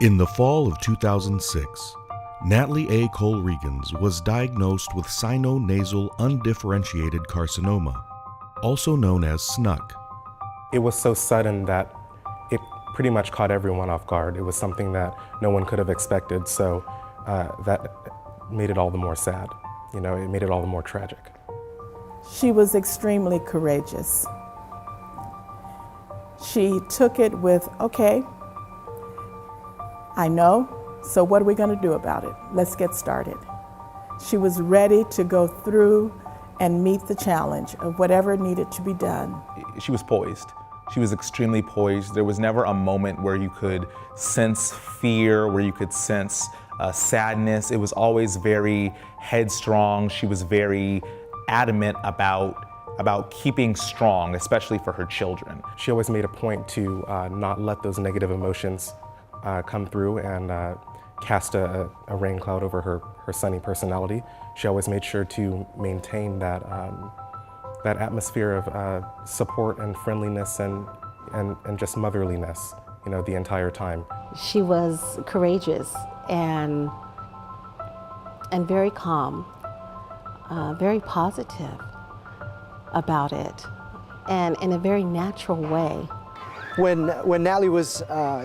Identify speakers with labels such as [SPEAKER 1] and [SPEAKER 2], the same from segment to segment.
[SPEAKER 1] In the fall of 2006, Natlie A. Cole-Reagins was diagnosed with sinonasal undifferentiated carcinoma, also known as SNUC.
[SPEAKER 2] It was so sudden that it pretty much caught everyone off guard. It was something that no one could have expected, so that made it all the more sad. You know, it made it all the more tragic.
[SPEAKER 3] She was extremely courageous. She took it with, okay, I know, so what are we going to do about it? Let's get started. She was ready to go through and meet the challenge of whatever needed to be done.
[SPEAKER 4] She was poised. She was extremely poised. There was never a moment where you could sense fear, where you could sense sadness. It was always very headstrong. She was very adamant about keeping strong, especially for her children.
[SPEAKER 2] She always made a point to not let those negative emotions come through and cast a rain cloud over her sunny personality. She always made sure to maintain that atmosphere of support and friendliness and just motherliness, you know, the entire time.
[SPEAKER 5] She was courageous and very calm, very positive about it, and in a very natural way.
[SPEAKER 6] When Natlie was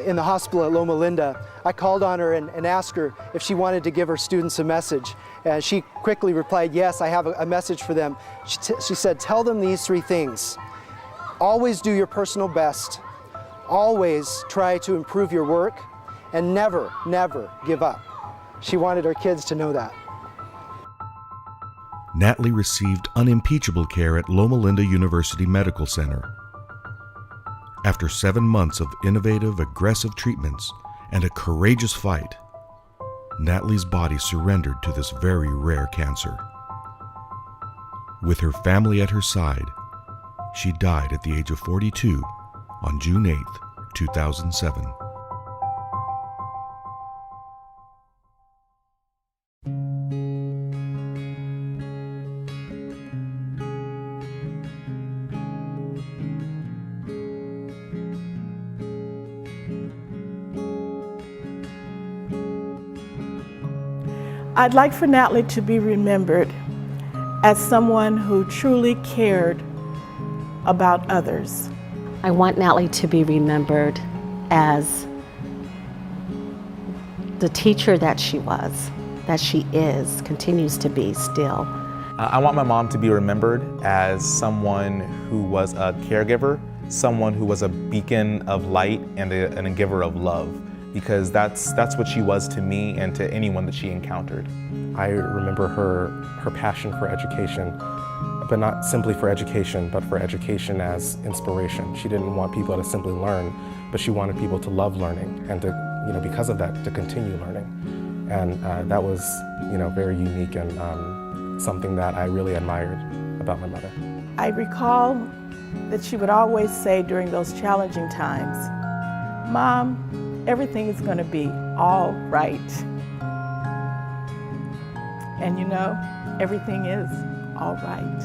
[SPEAKER 6] in the hospital at Loma Linda, I called on her and asked her if she wanted to give her students a message. And she quickly replied, yes, I have a message for them. She said, tell them these three things. Always do your personal best. Always try to improve your work. And never, never give up. She wanted her kids to know that.
[SPEAKER 1] Natlie received unimpeachable care at Loma Linda University Medical Center. After 7 months of innovative, aggressive treatments and a courageous fight, Natlie's body surrendered to this very rare cancer. With her family at her side, she died at the age of 42 on June 8, 2007.
[SPEAKER 3] I'd like for Natlie to be remembered as someone who truly cared about others.
[SPEAKER 5] I want Natlie to be remembered as the teacher that she was, that she is, continues to be still.
[SPEAKER 4] I want my mom to be remembered as someone who was a caregiver, someone who was a beacon of light and a giver of love, because that's what she was to me and to anyone that she encountered.
[SPEAKER 2] I remember her passion for education, but not simply for education, but for education as inspiration. She didn't want people to simply learn, but she wanted people to love learning and to, you know, because of that, to continue learning. And that was, you know, very unique and something that I really admired about my mother.
[SPEAKER 3] I recall that she would always say during those challenging times, Mom, everything is going to be all right. And you know, everything is all right.